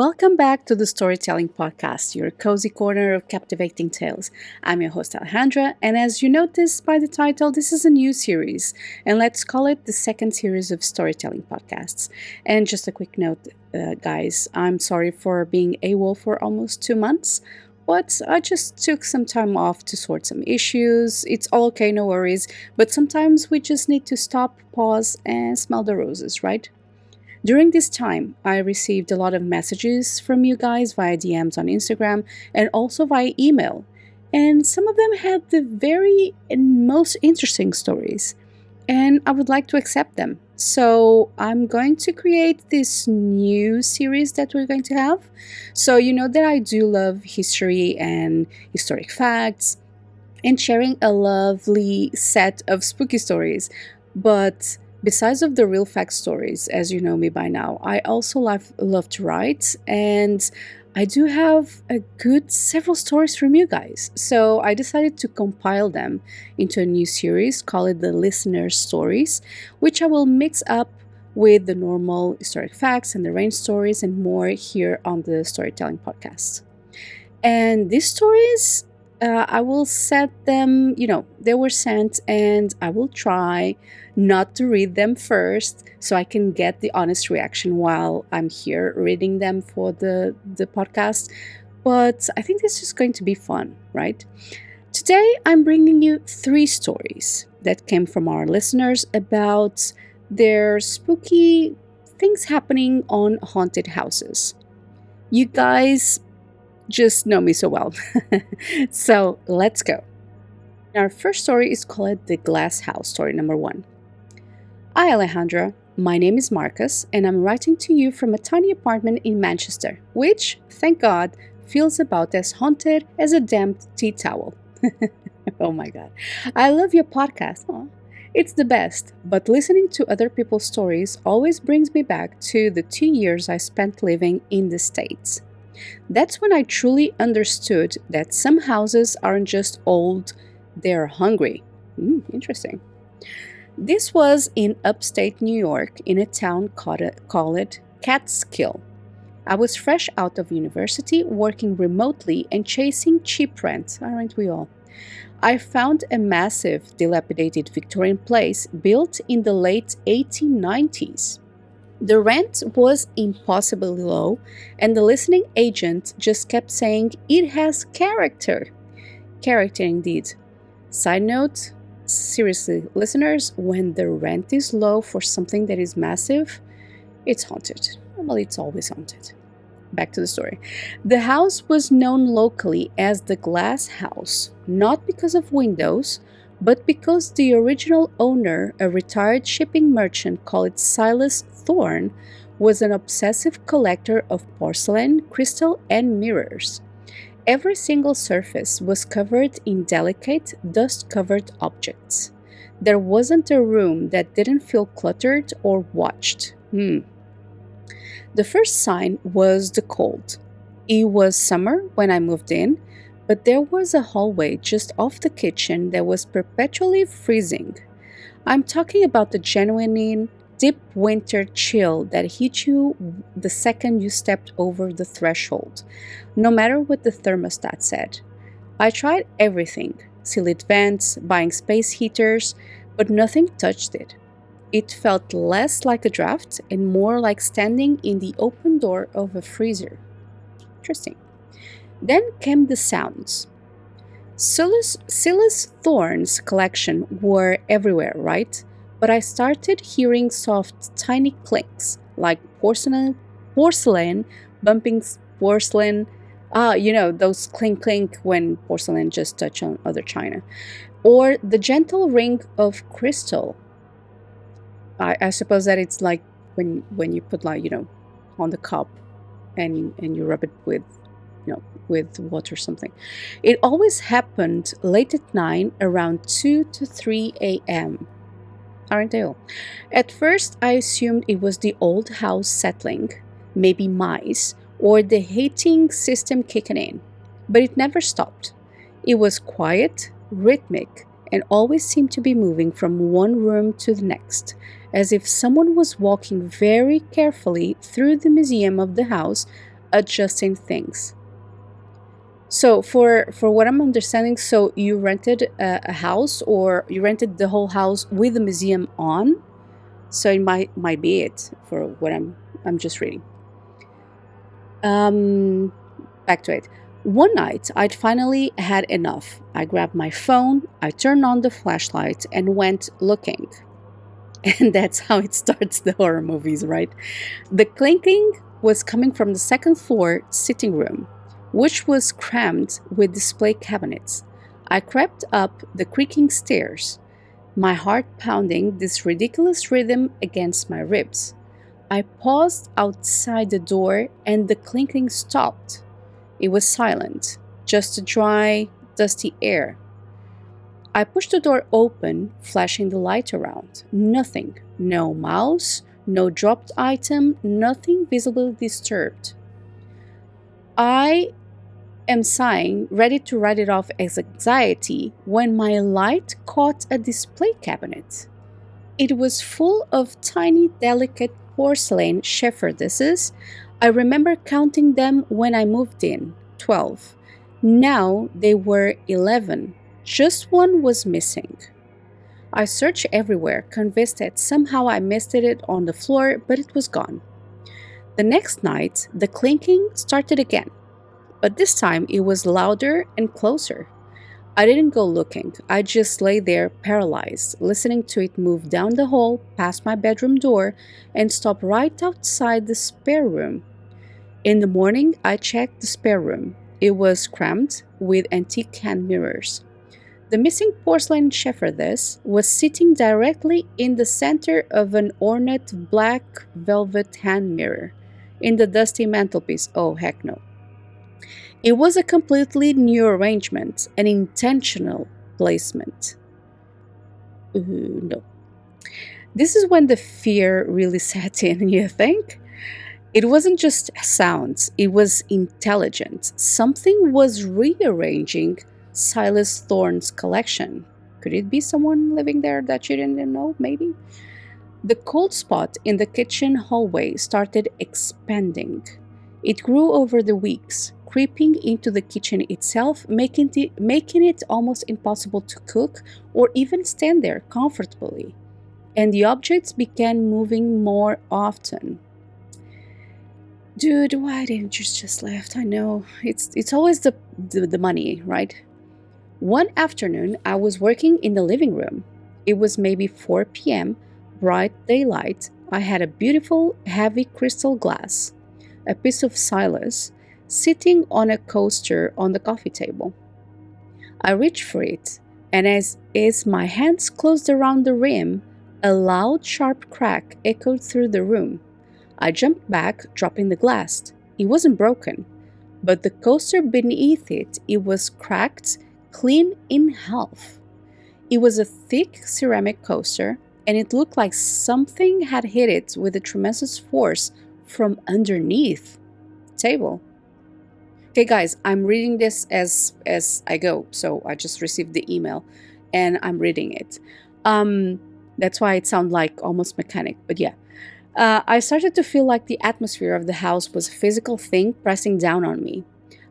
Welcome back to the Storytelling Podcast, your cozy corner of captivating tales. I'm your host, Alejandra, and as you noticed by the title, this is a new series, and let's call it the second series of storytelling podcasts. And just a quick note, guys, I'm sorry for being AWOL for almost 2 months, but I just took some time off to sort some issues. It's all okay, no worries, but sometimes we just need to stop, pause, and smell the roses, right? During this time, I received a lot of messages from you guys via DMs on Instagram and also via email. And some of them had the very and most interesting stories. And I would like to accept them. So I'm going to create this new series that we're going to have. So you know that I do love history and historic facts and sharing a lovely set of spooky stories. But besides of the real fact stories, as you know me by now, I also love to write, and I do have a good several stories from you guys. So I decided to compile them into a new series, call it the Listener Stories, which I will mix up with the normal historic facts and the range stories and more here on the Storytelling Podcast. And these stories, I will set them, they were sent, and I will try not to read them first so I can get the honest reaction while I'm here reading them for the podcast. But I think this is going to be fun, right? Today, I'm bringing you three stories that came from our listeners about their spooky things happening on haunted houses. You guys just know me so well. So let's go. Our first story is called The Glass House, story number 1. Hi, Alejandra. My name is Marcus, and I'm writing to you from a tiny apartment in Manchester, which, thank God, feels about as haunted as a damp tea towel. Oh my God. I love your podcast. Aw. It's the best, but listening to other people's stories always brings me back to the 2 years I spent living in the States. That's when I truly understood that some houses aren't just old, they're hungry. Interesting. This was in upstate New York in a town called Catskill. I was fresh out of university, working remotely and chasing cheap rent, aren't we all? I found a massive, dilapidated Victorian place built in the late 1890s. The rent was impossibly low, and the listing agent just kept saying it has character. Character indeed. Side note, seriously, listeners, when the rent is low for something that is massive, it's haunted. Well, it's always haunted. Back to the story. The house was known locally as the Glass House, not because of windows, but because the original owner, a retired shipping merchant called Silas Thorne, was an obsessive collector of porcelain, crystal, and mirrors. Every single surface was covered in delicate, dust-covered objects. There wasn't a room that didn't feel cluttered or watched. The first sign was the cold. It was summer when I moved in, but there was a hallway just off the kitchen that was perpetually freezing. I'm talking about the genuine deep winter chill that hit you the second you stepped over the threshold, no matter what the thermostat said. I tried everything, sealed vents, buying space heaters, but nothing touched it. It felt less like a draft and more like standing in the open door of a freezer. Interesting. Then came the sounds. Silas Thorne's collection were everywhere, right? But I started hearing soft, tiny clinks, like porcelain bumping porcelain. Those clink clink when porcelain just touch on other china. Or the gentle ring of crystal. I suppose that it's like when you put on the cup and you rub it with water or something. It always happened late at night around 2 to 3 a.m. Aren't they all? At first, I assumed it was the old house settling, maybe mice, or the heating system kicking in. But it never stopped. It was quiet, rhythmic, and always seemed to be moving from one room to the next, as if someone was walking very carefully through the museum of the house adjusting things. So for what I'm understanding, so you rented a house, or you rented the whole house with the museum on. So it might be it for what I'm just reading. Um, Back to it. One night, I'd finally had enough. I grabbed my phone, I turned on the flashlight, and went looking. And that's how it starts the horror movies, right? The clinking was coming from the second floor sitting room, which was crammed with display cabinets. I crept up the creaking stairs, my heart pounding this ridiculous rhythm against my ribs. I paused outside the door and the clinking stopped. It was silent, just a dry, dusty air. I pushed the door open, flashing the light around. Nothing. No mouse, no dropped item, nothing visibly disturbed. I am sighing, ready to write it off as anxiety, when my light caught a display cabinet. It was full of tiny, delicate porcelain shepherdesses. I remember counting them when I moved in 12. Now they were 11. Just one was missing. I searched everywhere, convinced that somehow I missed it on the floor, but it was gone. The next night, the clinking started again, but this time it was louder and closer. I didn't go looking. I just lay there paralyzed, listening to it move down the hall, past my bedroom door, and stop right outside the spare room. In the morning, I checked the spare room. It was crammed with antique hand mirrors. The missing porcelain shepherdess was sitting directly in the center of an ornate black velvet hand mirror. In the dusty mantelpiece, oh heck no. It was a completely new arrangement, an intentional placement. No. This is when the fear really set in, you think? It wasn't just sounds, it was intelligent. Something was rearranging Silas Thorne's collection. Could it be someone living there that you didn't know, maybe? The cold spot in the kitchen hallway started expanding. It grew over the weeks, creeping into the kitchen itself, making it almost impossible to cook or even stand there comfortably. And the objects began moving more often. Dude, why didn't you just left? I know it's always the money, right? One afternoon, I was working in the living room. It was maybe 4 p.m., bright daylight. I had a beautiful, heavy crystal glass, a piece of Silas, sitting on a coaster on the coffee table. I reached for it, and as my hands closed around the rim, a loud, sharp crack echoed through the room. I jumped back, dropping the glass. It wasn't broken, but the coaster beneath it was cracked clean in half. It was a thick ceramic coaster, and it looked like something had hit it with a tremendous force from underneath the table. Okay, guys, I'm reading this as I go, so I just received the email, and I'm reading it. That's why it sounds like almost mechanic, but yeah. I started to feel like the atmosphere of the house was a physical thing pressing down on me.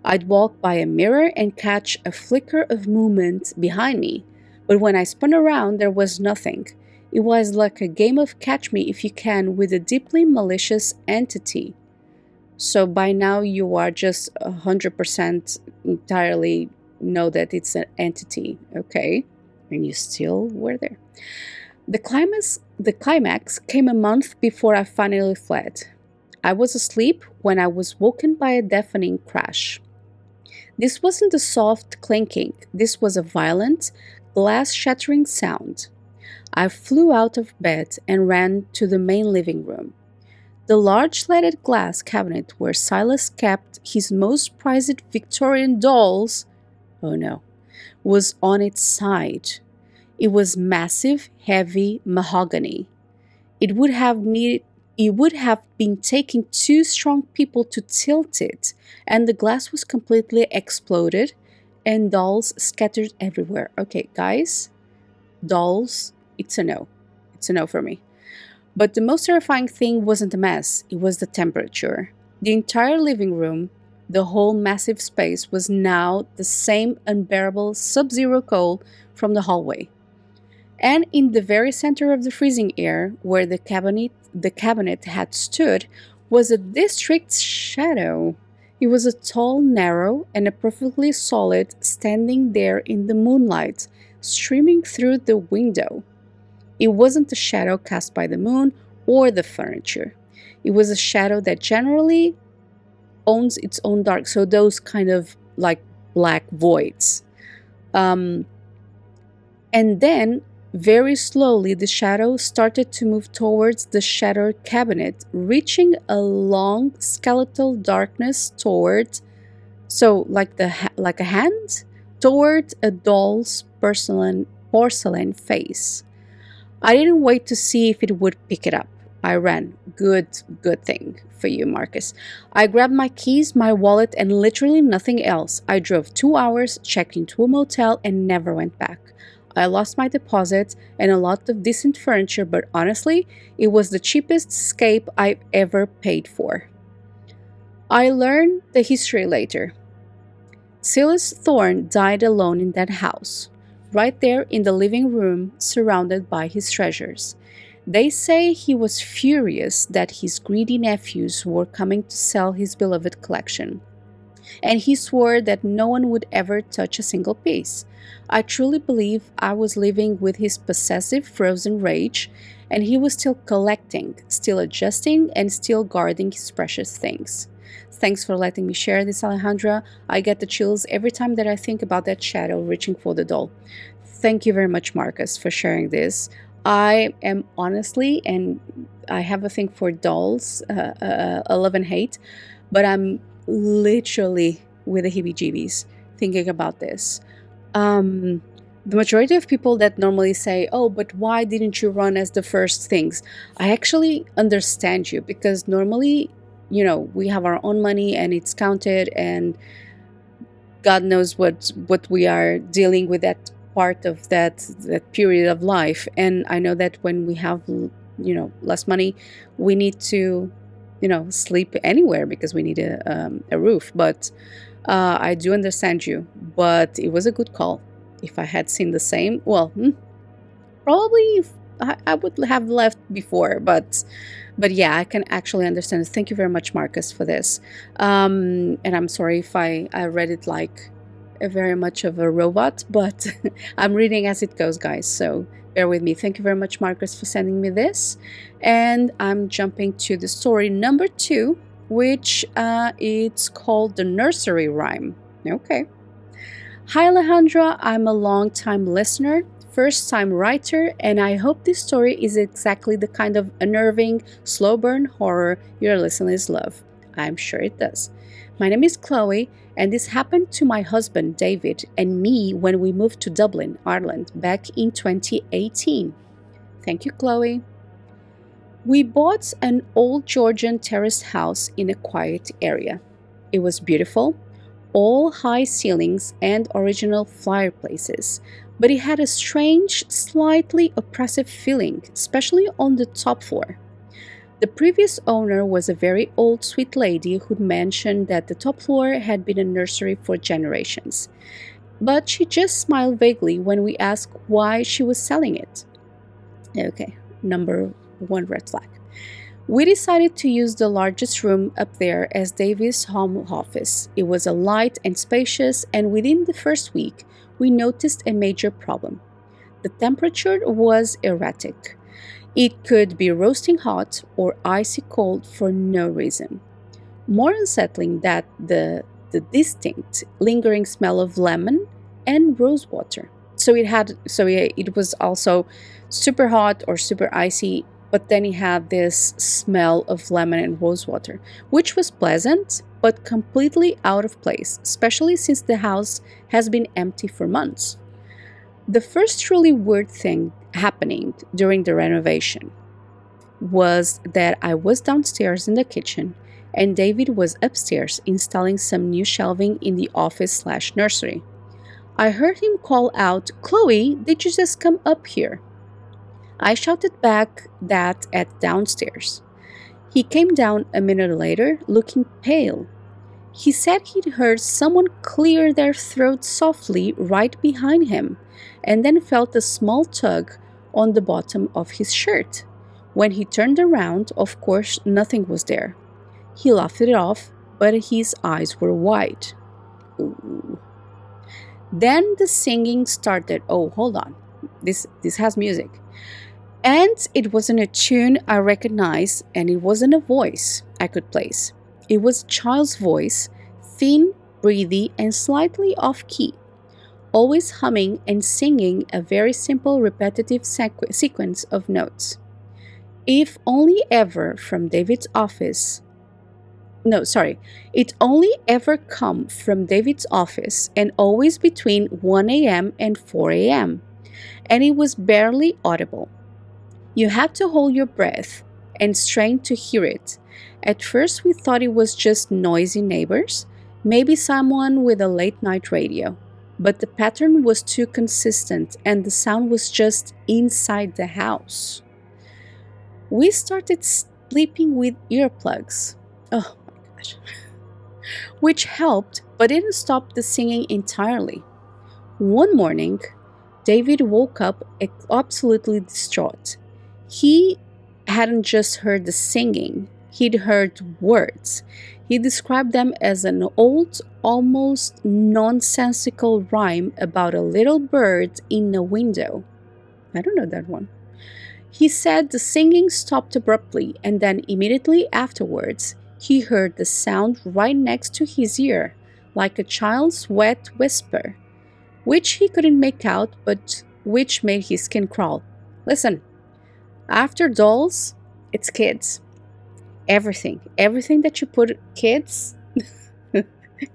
I'd walk by a mirror and catch a flicker of movement behind me, but when I spun around, there was nothing. It was like a game of catch me if you can with a deeply malicious entity. So by now, you are just 100% entirely know that it's an entity, okay? And you still were there. The climax came a month before I finally fled. I was asleep when I was woken by a deafening crash. This wasn't a soft clinking, this was a violent, glass shattering sound. I flew out of bed and ran to the main living room. The large leaded glass cabinet where Silas kept his most prized Victorian dolls, oh no, was on its side. It was massive, heavy mahogany. It would have been taking two strong people to tilt it, and the glass was completely exploded and dolls scattered everywhere. Okay, guys, dolls, it's a no. It's a no for me. But the most terrifying thing wasn't the mess, it was the temperature. The entire living room, the whole massive space, was now the same unbearable sub zero cold from the hallway. And in the very center of the freezing air, where the cabinet had stood, was a distinct shadow. It was a tall, narrow, and a perfectly solid, standing there in the moonlight, streaming through the window. It wasn't a shadow cast by the moon or the furniture. It was a shadow that generally owns its own dark. So those kind of like black voids. Um, and then, very slowly, the shadow started to move towards the shattered cabinet, reaching a long skeletal darkness toward, so like like a hand, toward a doll's porcelain face. I didn't wait to see if it would pick it up. I ran. Good thing for you, Marcus. I grabbed my keys, my wallet, and literally nothing else. I drove 2 hours, checked into a motel, and never went back. I lost my deposit and a lot of decent furniture, but honestly, it was the cheapest escape I've ever paid for. I learned the history later. Silas Thorne died alone in that house, right there in the living room, surrounded by his treasures. They say he was furious that his greedy nephews were coming to sell his beloved collection, and he swore that no one would ever touch a single piece. I truly believe I was living with his possessive frozen rage, and he was still collecting, still adjusting, and still guarding his precious things. Thanks for letting me share this, Alejandra. I get the chills every time that I think about that shadow reaching for the doll. Thank you very much, Marcus, for sharing this. I am honestly, and I have a thing for dolls, I love and hate, but I'm literally with the heebie jeebies thinking about this. Um, the majority of people that normally say, "Oh, but why didn't you run as the first things?" I actually understand you because normally, we have our own money and it's counted, and God knows what we are dealing with that part of that period of life. And I know that when we have less money, we need to sleep anywhere because we need a roof. But I do understand you, but it was a good call. If I had seen the same, well, probably I would have left before, but yeah, I can actually understand. Thank you very much, Marcus, for this. And I'm sorry if I read it like a very much of a robot, but I'm reading as it goes, guys. So bear with me. Thank you very much, Marcus, for sending me this. And I'm jumping to the story number 2, which it's called The Nursery Rhyme. Okay. Hi, Alejandra. I'm a long time listener, first time writer, and I hope this story is exactly the kind of unnerving, slow burn horror your listeners love. I'm sure it does. My name is Chloe, and this happened to my husband David and me when we moved to Dublin, Ireland, back in 2018. Thank you, Chloe. We bought an old Georgian terraced house in a quiet area. It was beautiful, all high ceilings and original fireplaces, but it had a strange, slightly oppressive feeling, especially on the top floor. The previous owner was a very old, sweet lady who mentioned that the top floor had been a nursery for generations, but she just smiled vaguely when we asked why she was selling it. Okay, number 1 red flag. We decided to use the largest room up there as Davy's home office. It was a light and spacious, and within the first week, we noticed a major problem. The temperature was erratic. It could be roasting hot or icy cold for no reason. More unsettling that the distinct lingering smell of lemon and rose water. It was also super hot or super icy, but then it had this smell of lemon and rose water, which was pleasant but completely out of place, especially since the house has been empty for months. The first truly weird thing happening during the renovation was that I was downstairs in the kitchen and David was upstairs installing some new shelving in the office/nursery. I heard him call out, "Chloe, did you just come up here?" I shouted back that at downstairs. He came down a minute later, looking pale. He said he'd heard someone clear their throat softly right behind him, and then felt a small tug on the bottom of his shirt. When he turned around, of course, nothing was there. He laughed it off, but his eyes were wide. Ooh. Then the singing started. Oh, hold on. This has music. And it wasn't a tune I recognized, and it wasn't a voice I could place. It was a child's voice, thin, breathy, and slightly off key, always humming and singing a very simple repetitive sequence of notes. If only ever from David's office. No, sorry. It only ever come from David's office and always between 1 a.m. and 4 a.m. And it was barely audible. You had to hold your breath and strain to hear it. At first, we thought it was just noisy neighbors, maybe someone with a late night radio. But the pattern was too consistent and the sound was just inside the house. We started sleeping with earplugs. Oh my gosh. Which helped, but didn't stop the singing entirely. One morning, David woke up absolutely distraught. He hadn't just heard the singing, he'd heard words. He described them as an old, almost nonsensical rhyme about a little bird in a window. I don't know that one. He said the singing stopped abruptly, and then immediately afterwards, he heard the sound right next to his ear, like a child's wet whisper, which he couldn't make out, but which made his skin crawl. Listen. After dolls, it's kids. Everything that you put kids,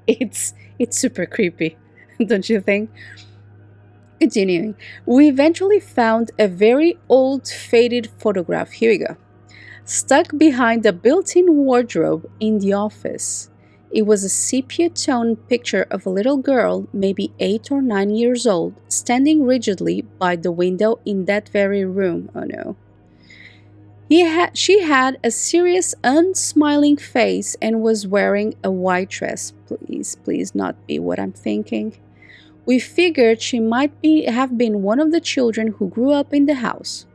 it's super creepy, don't you think? Continuing, we eventually found a very old faded photograph. Here we go. Stuck behind a built-in wardrobe in the office. It was a sepia-tone picture of a little girl, maybe 8 or 9 years old, standing rigidly by the window in that very room. Oh no. She had a serious, unsmiling face and was wearing a white dress. Please not be what I'm thinking. We figured she might have been one of the children who grew up in the house.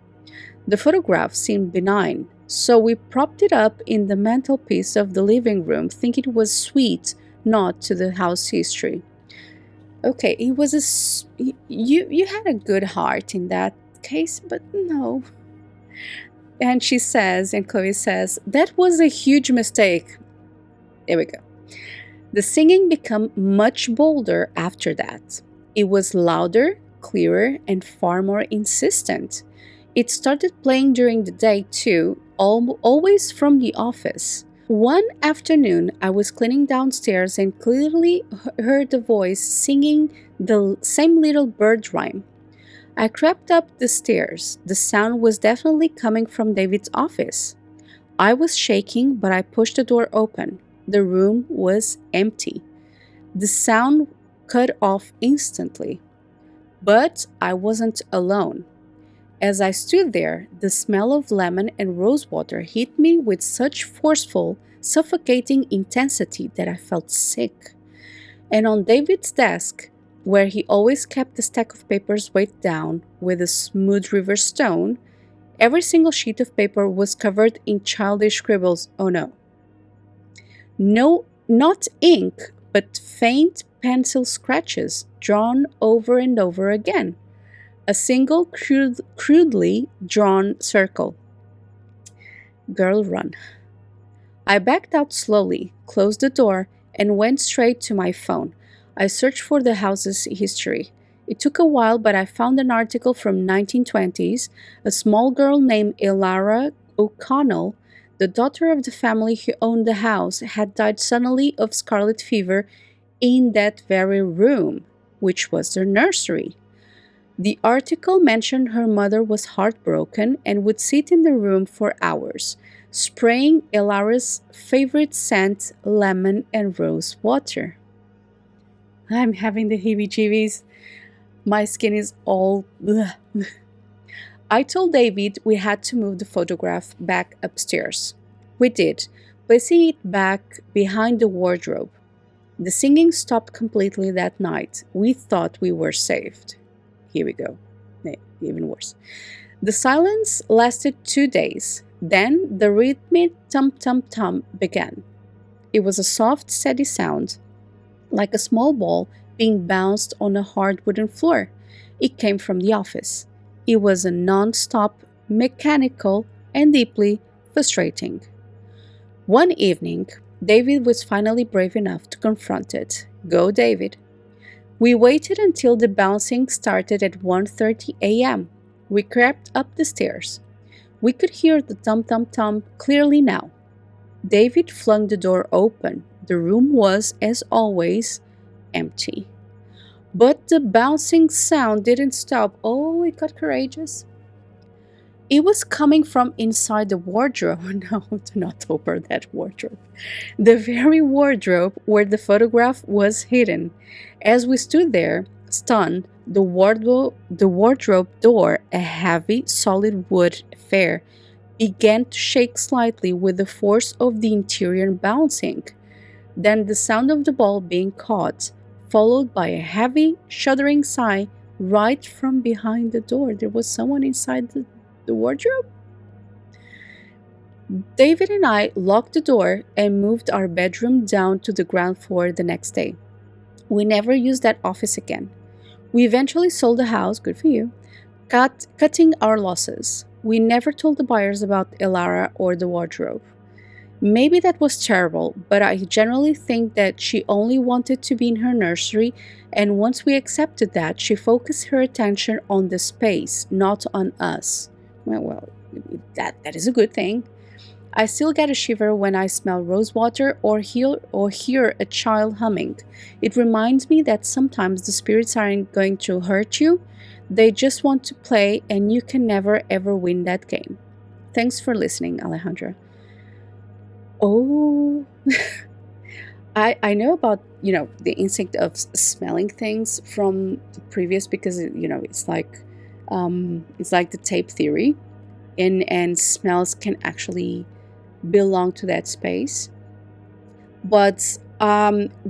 The photograph seemed benign, so we propped it up in the mantelpiece of the living room, thinking it was sweet nod to the house history. Okay, it was you had a good heart in that case, but no. And Chloe says, that was a huge mistake. There we go. The singing became much bolder after that. It was louder, clearer, and far more insistent. It started playing during the day too, always from the office. One afternoon, I was cleaning downstairs and clearly heard a voice singing the same little bird rhyme. I crept up the stairs. The sound was definitely coming from David's office. I was shaking, but I pushed the door open. The room was empty. The sound cut off instantly. But I wasn't alone. As I stood there, the smell of lemon and rosewater hit me with such forceful, suffocating intensity that I felt sick. And on David's desk, where he always kept the stack of papers weighed down with a smooth river stone, every single sheet of paper was covered in childish scribbles. Oh no. No, not ink, but faint pencil scratches drawn over and over again. A single crudely drawn circle. Girl, run. I backed out slowly, closed the door, and went straight to my phone. I searched for the house's history. It took a while, but I found an article from 1920s. A small girl named Elara O'Connell, the daughter of the family who owned the house, had died suddenly of scarlet fever in that very room, which was their nursery. The article mentioned her mother was heartbroken and would sit in the room for hours, spraying Elara's favorite scent, lemon and rose water. I'm having the heebie-jeebies. My skin is all... Ugh. I told David we had to move the photograph back upstairs. We did, placing it back behind the wardrobe. The singing stopped completely that night. We thought we were saved. Here we go. Even worse. The silence lasted 2 days. Then the rhythmic tum tum tum began. It was a soft, steady sound, like a small ball being bounced on a hard wooden floor. It came from the office. It was a non stop, mechanical, and deeply frustrating. One evening, David was finally brave enough to confront it. Go, David. We waited until the bouncing started at 1:30 a.m. We crept up the stairs. We could hear the tum tum tum clearly now. David flung the door open. The room was, as always, empty. But the bouncing sound didn't stop. Oh, it got courageous. It was coming from inside the wardrobe. No, do not open that wardrobe. The very wardrobe where the photograph was hidden. As we stood there, stunned, the wardrobe door, a heavy, solid wood affair, began to shake slightly with the force of the interior bouncing. Then the sound of the ball being caught, followed by a heavy, shuddering sigh right from behind the door. There was someone inside the wardrobe? David and I locked the door and moved our bedroom down to the ground floor the next day. We never used that office again. We eventually sold the house, good for you, cutting our losses. We never told the buyers about Elara or the wardrobe. Maybe that was terrible, but I generally think that she only wanted to be in her nursery, and once we accepted that, she focused her attention on the space, not on us. Well, that is a good thing. I still get a shiver when I smell rosewater or hear a child humming. It reminds me that sometimes the spirits aren't going to hurt you. They just want to play, and you can never ever win that game. Thanks for listening, Alejandra. Oh, I know about, the instinct of smelling things from the previous, because it's like the tape theory, and smells can actually belong to that space. But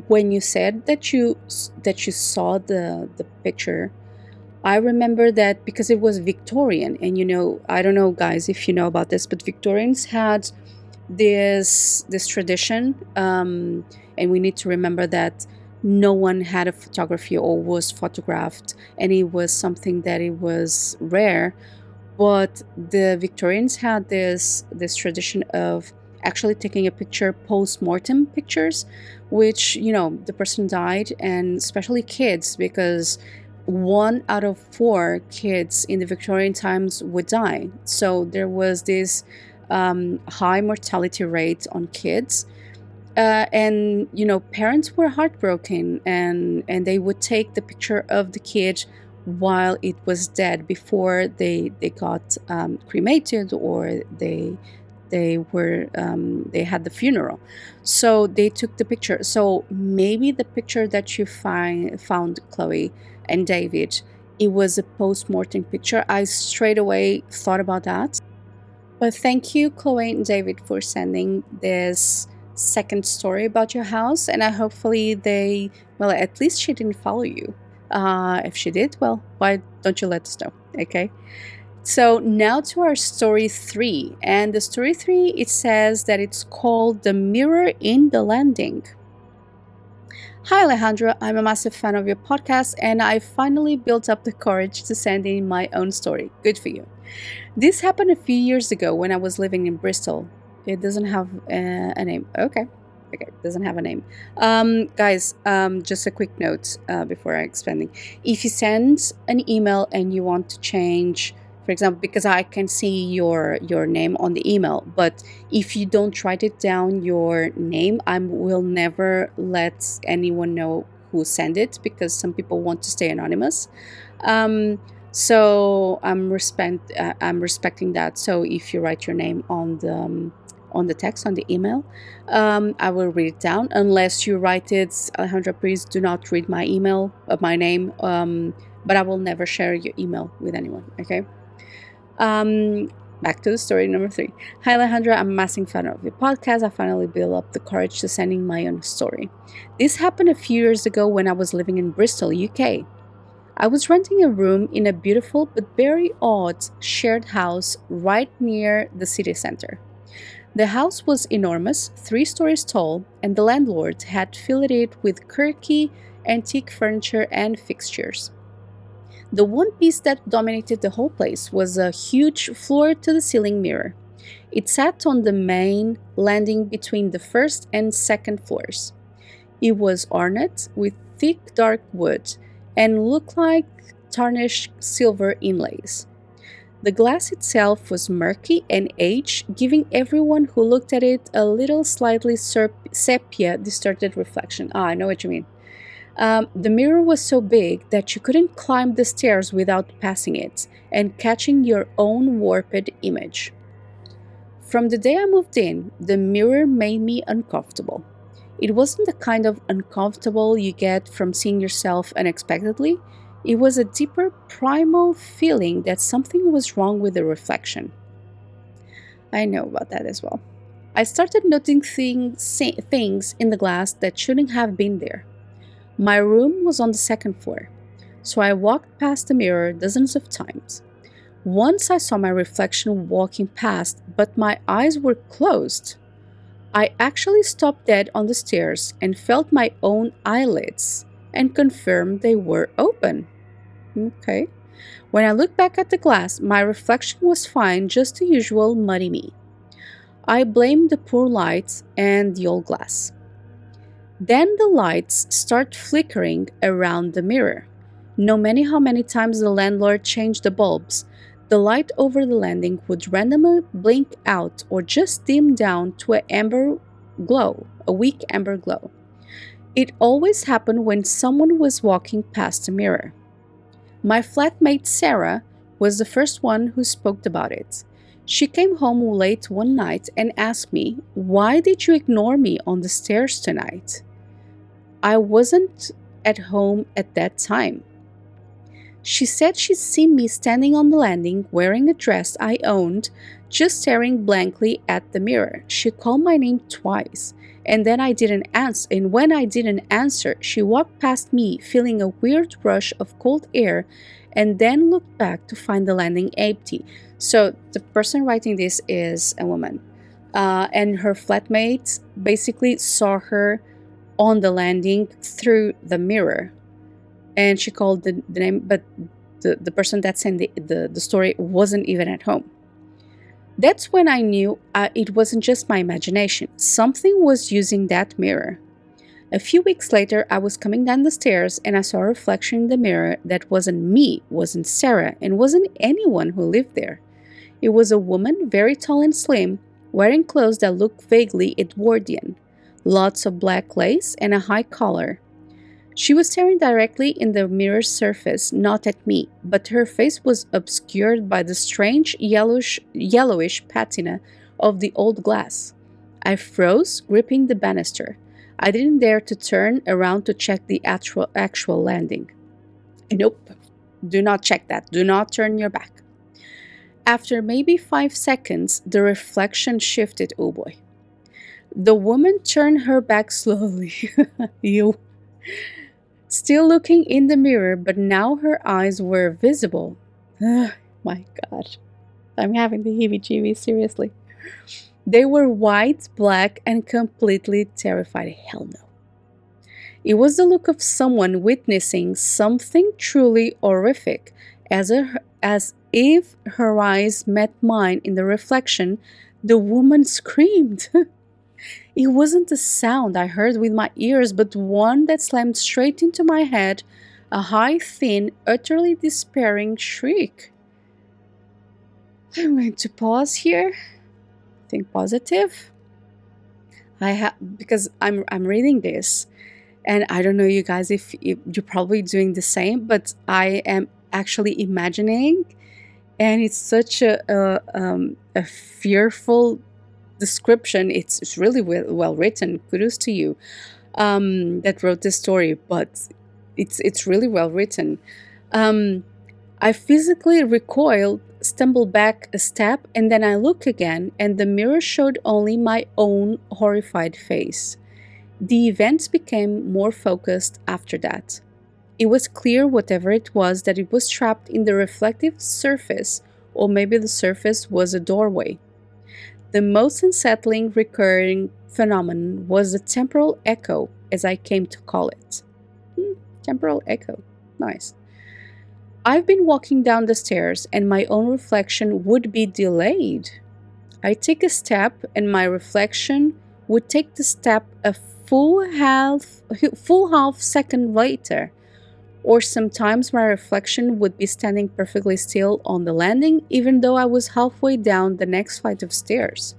when you said that you saw the picture, I remember that because it was Victorian, and I don't know, guys, if you know about this, but Victorians had this tradition, and we need to remember that no one had a photography or was photographed, and it was something that it was rare. But the Victorians had this tradition of actually taking a picture, post-mortem pictures, which the person died, and especially kids, because 1 out of 4 kids in the Victorian times would die. So there was this high mortality rate on kids, and parents were heartbroken, and they would take the picture of the kid while it was dead, before they got cremated, or they had the funeral. So they took the picture. So maybe the picture that you found, Chloe and David, it was a post-mortem picture. I straight away thought about that. But thank you, Chloe and David, for sending this second story about your house. And I hopefully well, at least she didn't follow you. If she did, well, why don't you let us know? Okay. So now to our story 3. And the story 3, it says that it's called The Mirror in the Landing. Hi, Alejandra. I'm a massive fan of your podcast, and I finally built up the courage to send in my own story. Good for you. This happened a few years ago when I was living in Bristol. It doesn't have a name. Okay, it doesn't have a name. Guys, just a quick note before expanding. If you send an email and you want to change, for example, because I can see your name on the email, but if you don't write it down, your name, I will never let anyone know who sent it, because some people want to stay anonymous. So I'm respecting that. So if you write your name on the text, on the email, I will read it down. Unless you write it, Alejandra, please do not read my email, my name. But I will never share your email with anyone. Okay. back to the story number 3. Hi Alejandra, I'm a massive fan of your podcast. I finally built up the courage to send in my own story. This happened a few years ago when I was living in Bristol, UK. I was renting a room in a beautiful but very odd shared house right near the city center. The house was enormous, 3 stories tall, and the landlord had filled it with quirky, antique furniture and fixtures. The one piece that dominated the whole place was a huge floor to the ceiling mirror. It sat on the main landing between the first and second floors. It was ornate with thick dark wood and looked like tarnished silver inlays. The glass itself was murky and aged, giving everyone who looked at it a little slightly sepia distorted reflection. Ah, I know what you mean. The mirror was so big that you couldn't climb the stairs without passing it and catching your own warped image. From the day I moved in, the mirror made me uncomfortable. It wasn't the kind of uncomfortable you get from seeing yourself unexpectedly. It was a deeper, primal feeling that something was wrong with the reflection. I know about that as well. I started noticing things in the glass that shouldn't have been there. My room was on the second floor, so I walked past the mirror dozens of times. Once I saw my reflection walking past, but my eyes were closed. I actually stopped dead on the stairs and felt my own eyelids and confirmed they were open. Okay. When I looked back at the glass, my reflection was fine, just the usual muddy me. I blamed the poor lights and the old glass. Then the lights start flickering around the mirror. No matter how many times the landlord changed the bulbs, the light over the landing would randomly blink out or just dim down to a weak amber glow. It always happened when someone was walking past the mirror. My flatmate Sarah was the first one who spoke about it. She came home late one night and asked me, "Why did you ignore me on the stairs tonight?" I wasn't at home at that time. She said she'd seen me standing on the landing wearing a dress I owned, just staring blankly at the mirror. She called my name twice, and then I didn't answer. And when I didn't answer, she walked past me, feeling a weird rush of cold air, and then looked back to find the landing empty. So the person writing this is a woman, and her flatmates basically saw her on the landing through the mirror. And she called the name, but the person that sent the story wasn't even at home. That's when I knew it wasn't just my imagination. Something was using that mirror. A few weeks later, I was coming down the stairs and I saw a reflection in the mirror that wasn't me, wasn't Sarah, and wasn't anyone who lived there. It was a woman, very tall and slim, wearing clothes that looked vaguely Edwardian. Lots of black lace and a high collar. She was staring directly in the mirror's surface, not at me, but her face was obscured by the strange yellowish patina of the old glass. I froze, gripping the banister. I didn't dare to turn around to check the actual landing. Nope, do not check that. Do not turn your back. After maybe 5 seconds, the reflection shifted. Oh boy. The woman turned her back slowly. You. Still looking in the mirror, but now her eyes were visible. Ugh, my God. I'm having the heebie-jeebies, seriously. They were white, black, and completely terrified. Hell no. It was the look of someone witnessing something truly horrific, as if her eyes met mine in the reflection. The woman screamed. It wasn't a sound I heard with my ears, but one that slammed straight into my head, a high, thin, utterly despairing shriek. I'm going to pause here. Think positive. Because I'm reading this, and I don't know you guys if you're probably doing the same, but I am actually imagining, and it's such a fearful description. It's really well written. Kudos to you that wrote this story, but it's really well written. I physically recoiled stumble back a step, and then I look again, and the mirror showed only my own horrified face. The events became more focused after that. It was clear, whatever it was, that it was trapped in the reflective surface, or maybe the surface was a doorway. The most unsettling recurring phenomenon was the temporal echo, as I came to call it. Temporal echo. Nice. I've been walking down the stairs and my own reflection would be delayed. I take a step and my reflection would take the step a full half second later. Or sometimes my reflection would be standing perfectly still on the landing even though I was halfway down the next flight of stairs.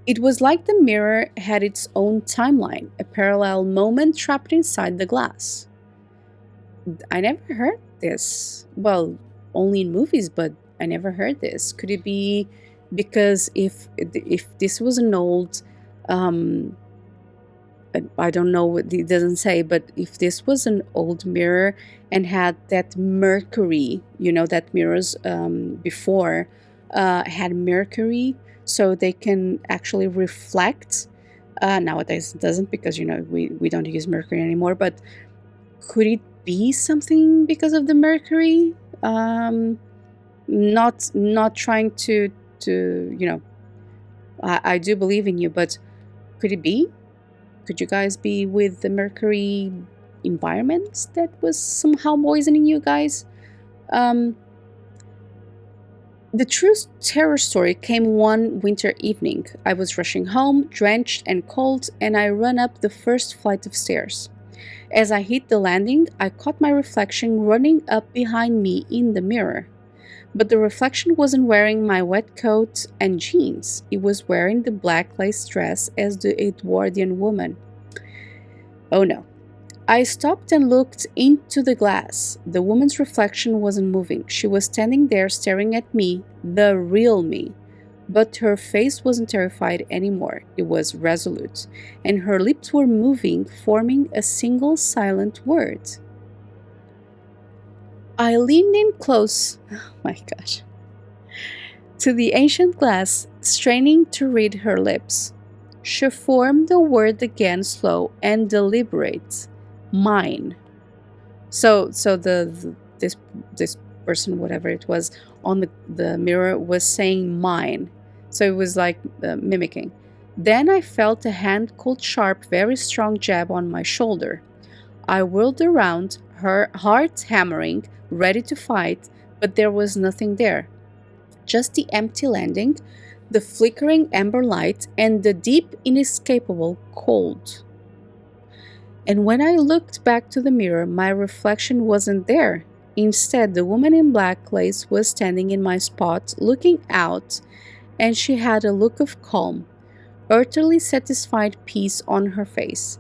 It was like the mirror had its own timeline, a parallel moment trapped inside the glass. I never heard this. Well, only in movies, but I never heard this. Could it be because if this was an old, um, I don't know what it doesn't say, but if this was an old mirror and had that mercury, that mirrors before had mercury, so they can actually reflect. Nowadays it doesn't because we don't use mercury anymore. But could it be something because of the mercury? Not trying to I do believe in you, but could it be? Could you guys be with the mercury environment that was somehow poisoning you guys? Um, the true terror story came one winter evening. I was rushing home, drenched and cold, and I ran up the first flight of stairs. As I hit the landing, I caught my reflection running up behind me in the mirror. But the reflection wasn't wearing my wet coat and jeans. It was wearing the black lace dress as the Edwardian woman. Oh no. I stopped and looked into the glass. The woman's reflection wasn't moving. She was standing there staring at me, the real me. But her face wasn't terrified anymore. It was resolute, and her lips were moving, forming a single silent word. I leaned in close, oh my gosh, to the ancient glass, straining to read her lips. She formed the word again, slow and deliberate. Mine. So this person, whatever it was, on the mirror was saying mine. So it was like mimicking. Then I felt a hand cold, sharp, very strong jab on my shoulder. I whirled around, her heart hammering, ready to fight, but there was nothing there. Just the empty landing, the flickering amber light, and the deep, inescapable cold. And when I looked back to the mirror, my reflection wasn't there. Instead, the woman in black lace was standing in my spot, looking out, and she had a look of calm, utterly satisfied peace on her face.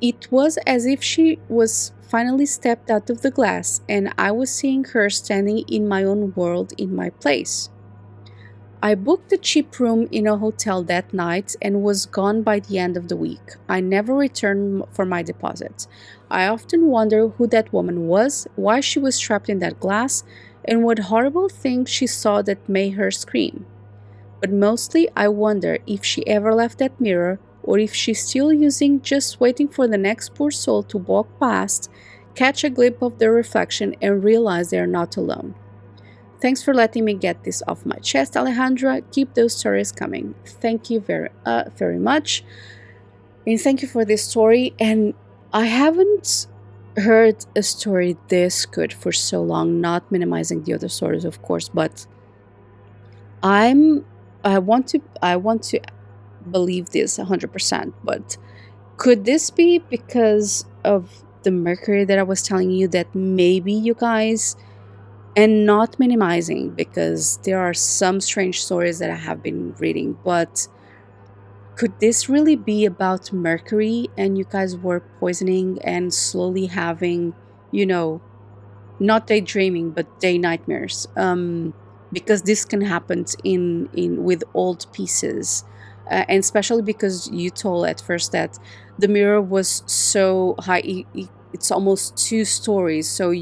It was as if she was finally stepped out of the glass, and I was seeing her standing in my own world in my place. I booked a cheap room in a hotel that night and was gone by the end of the week. I never returned for my deposit. I often wonder who that woman was, why she was trapped in that glass, and what horrible thing she saw that made her scream. But mostly I wonder if she ever left that mirror or if she's still using, just waiting for the next poor soul to walk past, catch a glimpse of their reflection, and realize they are not alone. Thanks for letting me get this off my chest, Alejandra. Keep those stories coming. Thank you very much. And thank you for this story. And I haven't heard a story this good for so long, not minimizing the other stories, of course, but I want to believe this 100%, but could this be because of the mercury that I was telling you, that maybe you guys, and not minimizing, because there are some strange stories that I have been reading, but could this really be about mercury and you guys were poisoning and slowly having, you know, not daydreaming but day nightmares? Because this can happen in with old pieces, and especially because you told at first that the mirror was so high, it's almost two stories, so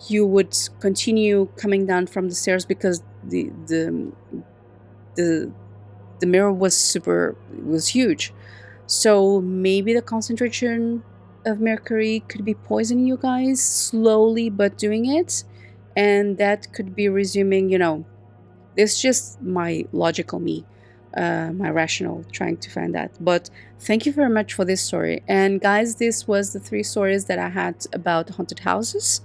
you would continue coming down from the stairs because the the mirror was huge. So maybe the concentration of mercury could be poisoning you guys slowly, but doing it, and that could be resuming. It's just my logical me, my rational trying to find that. But thank you very much for this story. And guys, this was the three stories that I had about haunted houses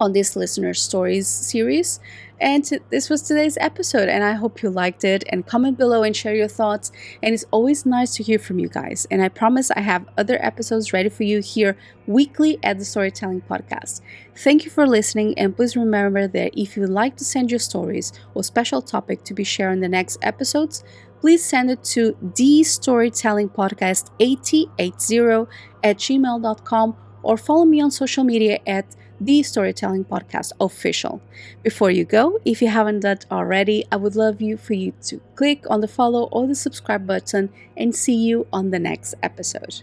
on this listener stories series. And this was today's episode, and I hope you liked it. And comment below and share your thoughts. And it's always nice to hear from you guys. And I promise I have other episodes ready for you here weekly at the Storytelling Podcast. Thank you for listening, and please remember that if you'd like to send your stories or special topic to be shared in the next episodes, please send it to thestorytellingpodcast8080 at gmail.com, or follow me on social media at the Storytelling Podcast Official. Before you go, if you haven't done already, I would love for you to click on the follow or the subscribe button, and see you on the next episode.